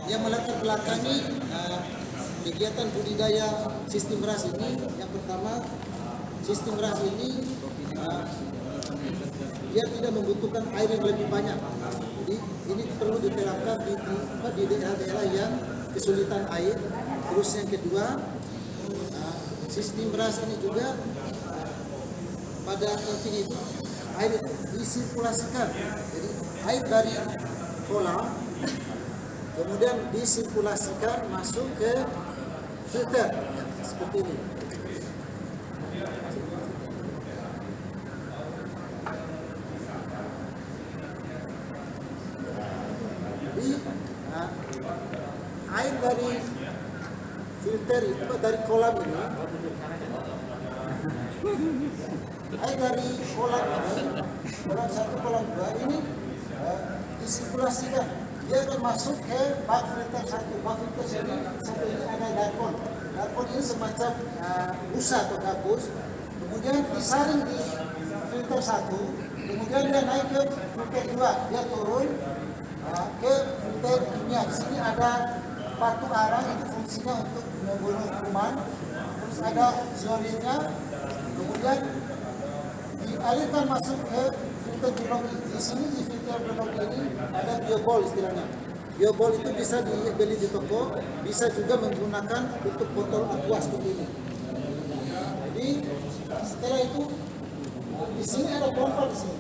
Yang melatar belakangi kegiatan budidaya sistem beras ini, yang pertama, sistem beras ini dia tidak membutuhkan air yang lebih banyak. Jadi ini perlu diterapkan di daerah-daerah yang kesulitan air. Terus yang kedua, sistem beras ini juga pada intinya itu air itu disirkulasikan. Jadi air dari kolam kemudian disirkulasikan masuk ke filter seperti ini. Jadi air dari filter itu dari kolam ini, air dari kolam ini, kolam 1, kolam 2 ini disirkulasikan. Dia akan masuk ke bak filter 1. Bak filter ini satu ini ada dapur. Dapur ini semacam busa atau gabus. Kemudian disaring di filter 1. Kemudian dia naik ke filter 2. Dia turun ke filter kimia. Di sini ada batu arang, itu fungsinya untuk membunuh kuman. Terus ada zioninnya. Kemudian dialirkan masuk ke filter biologi. Di sini di filter biologi ini ada biobol istilahnya. Biobol itu bisa dibeli di toko, bisa juga menggunakan untuk botol aqua seperti ini. Jadi setelah itu di sini ada pompa di sini.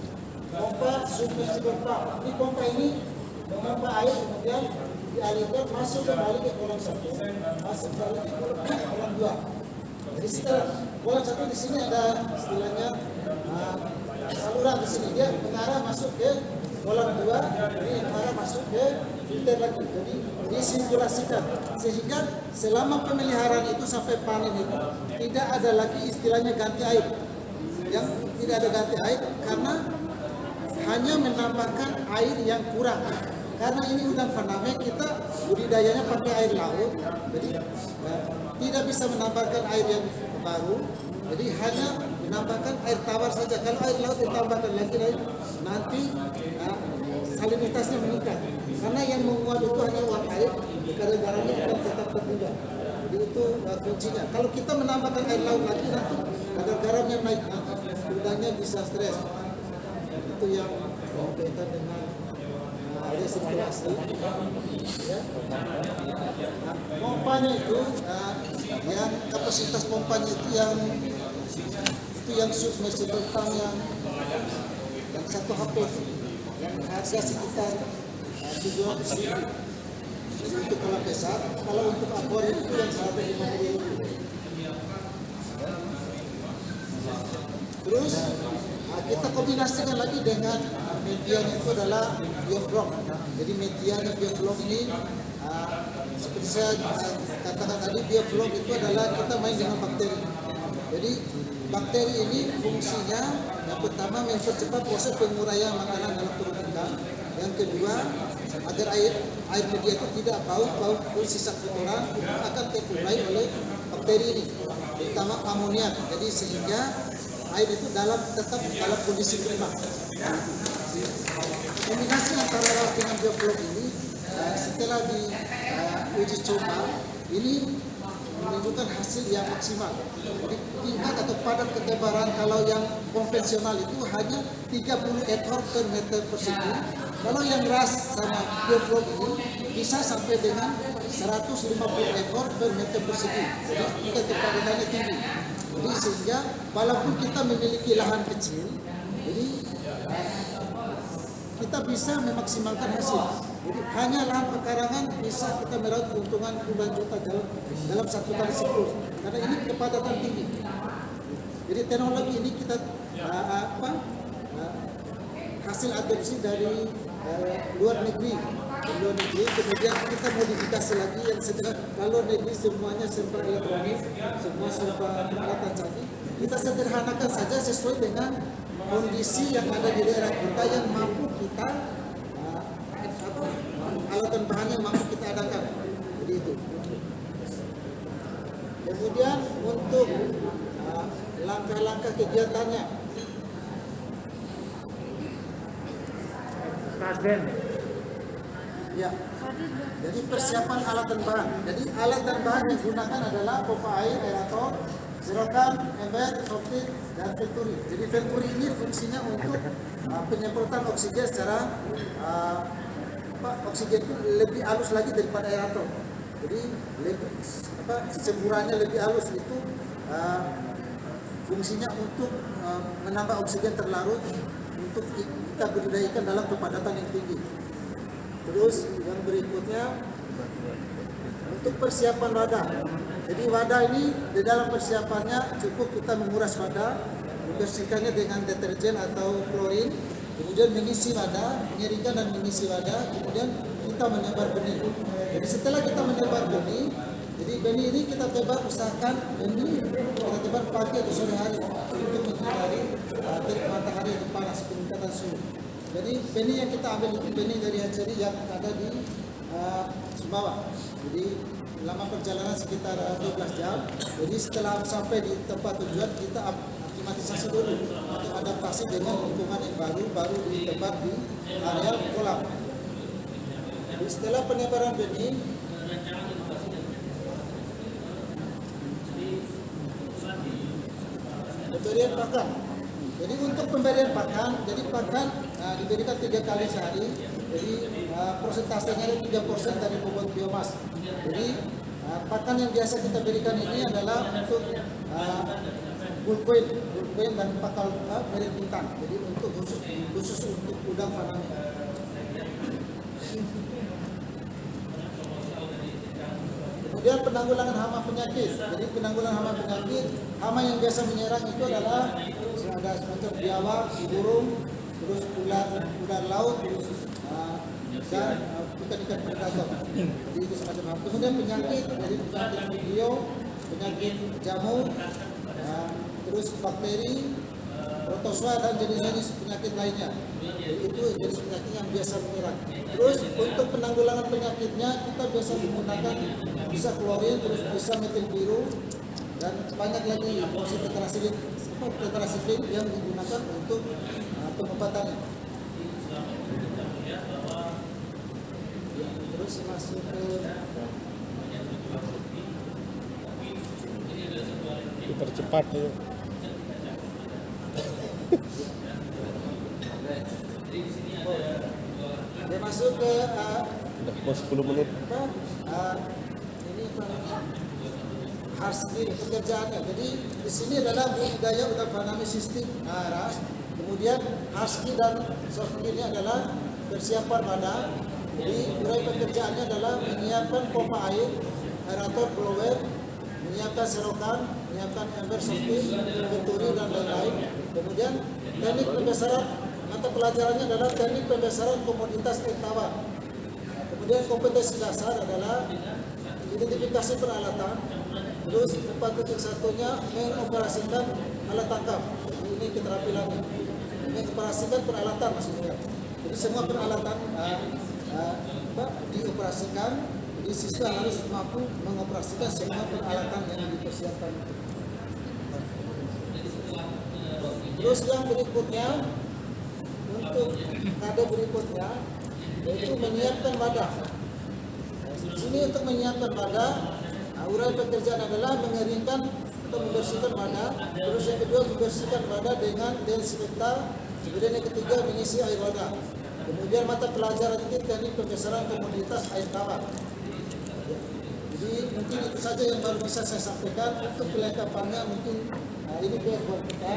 Pompa submersible pump. Ini pompa ini memompa air kemudian dialirkan masuk kembali ke kolam 1, masuk kembali ke kolam 2. Jadi setelah kolam 1 di sini ada istilahnya saluran di sini, dia mengarah masuk ke kolam 2, ini mengarah masuk ke filter lagi. Jadi disirkulasikan sehingga selama pemeliharaan itu sampai panen itu tidak ada lagi istilahnya ganti air. Yang tidak ada ganti air karena hanya menambahkan air yang kurang. Karena ini udang faname, kita budidayanya pakai air laut, jadi tidak bisa menambahkan air yang baru. Jadi hanya menambahkan air tawar saja. Kalau air laut ditambahkan lagi nanti salinitasnya meningkat. Karena yang menguap itu hanya uap air, kadar garamnya akan tetap tertinggal. Jadi itu kuncinya. Kalau kita menambahkan air laut lagi nanti kadar garamnya naik, udangnya bisa stres. Itu yang berkaitan dengan resirkulasi. Ya. Pompanya itu yang kapasitas pompanya itu yang submersible pump yang 1 HP yang harga sekitar 700.000. Jadi untuk kolam besar, kalau untuk akuarium itu yang 150.000. Terus kita kombinasikan lagi dengan medianya itu adalah bioflok. Jadi medianya bioflok ini seperti saya katakan tadi, bioflok itu adalah kita main dengan bakteri. Jadi bakteri ini fungsinya yang pertama mempercepat proses penguraian makanan dalam perut ikan. Yang kedua, agar air media itu tidak bau sisa kotoran itu akan terurai oleh bakteri ini, terutama amoniak. Jadi sehingga air itu tetap dalam kondisi prima. Kombinasi antara laut dengan bioflok ini setelah diuji coba ini menunjukkan hasil yang maksimal. Jadi tingkat atau padat ketebalan kalau yang konvensional itu hanya 30 ekor per meter persegi. Kalau yang ras sama bioflok ini bisa sampai dengan 150 ekor per meter persegi. Jadi tingkat kepadatannya tinggi. Jadi sehingga walaupun kita memiliki lahan kecil, jadi kita bisa memaksimalkan hasil. Jadi hanya lahan pekarangan bisa kita meraup keuntungan puluhan juta dalam 1 kali siklus. Karena ini kepadatan tinggi. Jadi teknologi ini kita hasil adopsi dari luar negeri. Kemudian kita modifikasi lagi yang setelah luar negeri semuanya serba elektronik, semua serba peralatan canggih. Kita sederhanakan saja sesuai dengan kondisi yang ada di daerah kita yang mampu kita alat dan bahan yang mampu kita adakan. Jadi itu. Kemudian untuk langkah-langkah kegiatannya. Ya. Jadi persiapan alat dan bahan. Jadi alat dan bahan yang digunakan adalah pompa air, aerator, serokan, ember, softit, dan venturi. Jadi venturi ini fungsinya untuk penyemprotan oksigen secara oksigen itu lebih halus lagi daripada aerator. Jadi semburannya lebih halus itu fungsinya untuk menambah oksigen terlarut untuk kita budidayakan dalam kepadatan yang tinggi. Terus yang berikutnya untuk persiapan wadah. Jadi wadah ini di dalam persiapannya cukup kita menguras wadah, membersihkannya dengan deterjen atau klorin, kemudian mengisi wadah, mengeringkan dan mengisi wadah, kemudian kita menebar benih. Jadi setelah kita menebar benih, jadi benih ini kita tebar, usahakan benih kita tebar pagi atau sore hari untuk menghindari terik matahari yang panas, peningkatan suhu. Jadi benih yang kita ambil itu benih dari hatchery yang ada di Sumbawa. Jadi lama perjalanan sekitar 12 jam. Jadi setelah sampai di tempat tujuan kita aklimatisasi dulu untuk adaptasi dengan lingkungan yang baru ditebar di area kolam. Jadi setelah penebaran benih, pemberian pakan. Jadi untuk pemberian pakan, jadi pakan diberikan 3 kali sehari. Jadi persentasenya ada 3% dari bobot biomas. Jadi pakan yang biasa kita berikan ini adalah untuk bulkwein dan pakal merek bintang. Jadi untuk khusus untuk udang faname. Kemudian penanggulangan hama penyakit. Jadi penanggulangan hama penyakit, hama yang biasa menyerang itu adalah ada semacam biawak, burung, terus ular laut, dan ikan-ikan predator. Jadi itu semacam hama. Kemudian penyakit, jadi penyakit video, penyakit jamur, terus bakteri, protozoa dan jenis-jenis penyakit lainnya. Jadi itu jenis penyakit yang biasa menyerang. Terus untuk penanggulangan penyakitnya kita biasa menggunakan bisa klorin, terus bisa metil biru, dan banyak lagi tetrasilin yang digunakan untuk pengobatannya. Terus masuk ke dipercepat ya. Dia masuk ke Udah mau 10 menit. ini harski pekerjaannya. Jadi di sini adalah budidaya udang faname sistem ras. Kemudian harski dan soft ini adalah persiapan wadah. Jadi urai pekerjaannya adalah menyiapkan pompa air, aerator, blower, menyiapkan serokan, menyiapkan ember, softit, venturi dan lain-lain. Kemudian teknik pembesaran, mata pelajarannya adalah teknik pembesaran komoditas air tawar. Kemudian kompetensi dasar adalah identifikasi peralatan. Terus 4.1-nya mengoperasikan alat tangkap. Ini keterampilannya. Mengoperasikan peralatan maksudnya. Jadi semua peralatan dioperasikan. Jadi siswa harus mampu mengoperasikan semua peralatan yang dipersiapkan. Terus yang berikutnya, untuk kade berikutnya, yaitu menyiapkan wadah. Di sini untuk menyiapkan wadah, urai pekerjaan adalah mengeringkan atau membersihkan wadah. Terus yang kedua membersihkan wadah dengan desinfektan. Kemudian yang ketiga mengisi air wadah. Kemudian mata pelajaran ini teknik pembesaran komoditas air tawar. Jadi mungkin itu saja yang baru bisa saya sampaikan. Untuk kelengkapannya mungkin ini buat kita.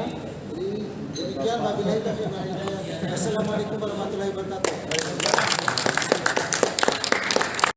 Jadi demikian wabillahi taufiq wal hidayah. Assalamualaikum warahmatullahi wabarakatuh.